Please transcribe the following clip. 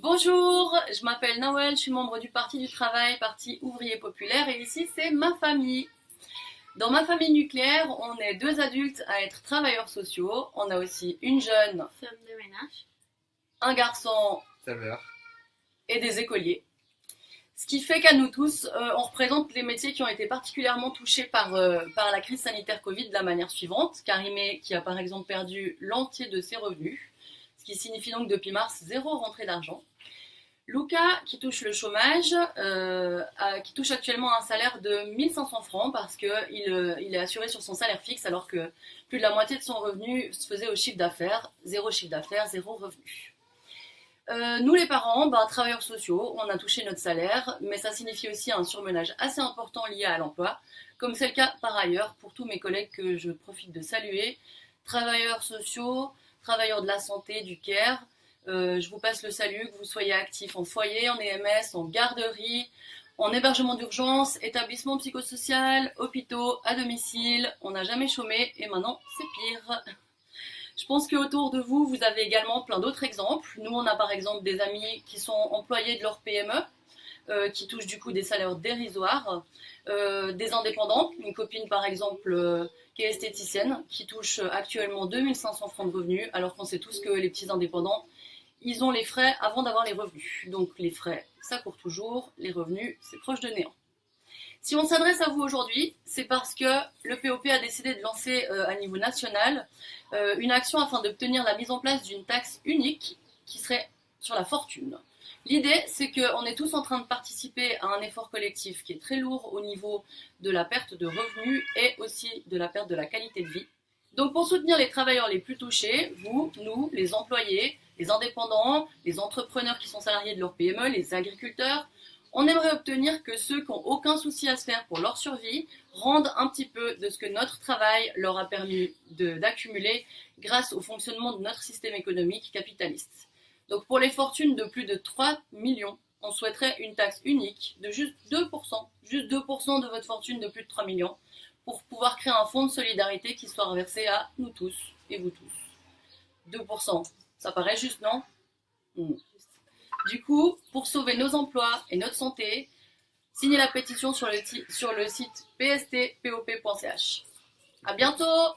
Bonjour, je m'appelle Nawel, je suis membre du Parti du Travail, Parti ouvrier populaire, et ici c'est ma famille. Dans ma famille nucléaire, on est deux adultes à être travailleurs sociaux, on a aussi une jeune, Femme de ménage. un garçon Saveur. et des écoliers. Ce qui fait qu'à nous tous, on représente les métiers qui ont été particulièrement touchés par la crise sanitaire Covid de la manière suivante. Karimé qui a par exemple perdu l'entier de ses revenus, ce qui signifie donc depuis mars zéro rentrée d'argent. Luca, qui touche le chômage, qui touche actuellement un salaire de 1500 francs parce qu'il il est assuré sur son salaire fixe alors que plus de la moitié de son revenu se faisait au chiffre d'affaires, zéro revenu. Nous les parents, travailleurs sociaux, on a touché notre salaire, mais ça signifie aussi un surmenage assez important lié à l'emploi, comme c'est le cas par ailleurs pour tous mes collègues que je profite de saluer, travailleurs sociaux, travailleurs de la santé, du care. Je vous passe le salut, que vous soyez actifs en foyer, en EMS, en garderie, en hébergement d'urgence, établissement psychosocial, hôpitaux, à domicile. On n'a jamais chômé et maintenant c'est pire. Je pense qu'autour de vous, vous avez également plein d'autres exemples. Nous, on a par exemple des amis qui sont employés de leur PME, qui touchent du coup des salaires dérisoires, des indépendants, une copine par exemple qui est esthéticienne, qui touche actuellement 2500 francs de revenus, alors qu'on sait tous que les petits indépendants, ils ont les frais avant d'avoir les revenus. Donc les frais, ça court toujours, les revenus, c'est proche de néant. Si on s'adresse à vous aujourd'hui, c'est parce que le POP a décidé de lancer à niveau national une action afin d'obtenir la mise en place d'une taxe unique qui serait sur la fortune. L'idée, c'est qu'on est tous en train de participer à un effort collectif qui est très lourd au niveau de la perte de revenus et aussi de la perte de la qualité de vie. Donc pour soutenir les travailleurs les plus touchés, vous, nous, les employés, les indépendants, les entrepreneurs qui sont salariés de leur PME, les agriculteurs, on aimerait obtenir que ceux qui n'ont aucun souci à se faire pour leur survie rendent un petit peu de ce que notre travail leur a permis d'accumuler grâce au fonctionnement de notre système économique capitaliste. Donc pour les fortunes de plus de 3 millions, on souhaiterait une taxe unique de juste 2% de votre fortune de plus de 3 millions, pour pouvoir créer un fonds de solidarité qui soit reversé à nous tous et vous tous. 2%, ça paraît juste, non? Du coup, pour sauver nos emplois et notre santé, signez la pétition sur le site pstpop.ch. À bientôt!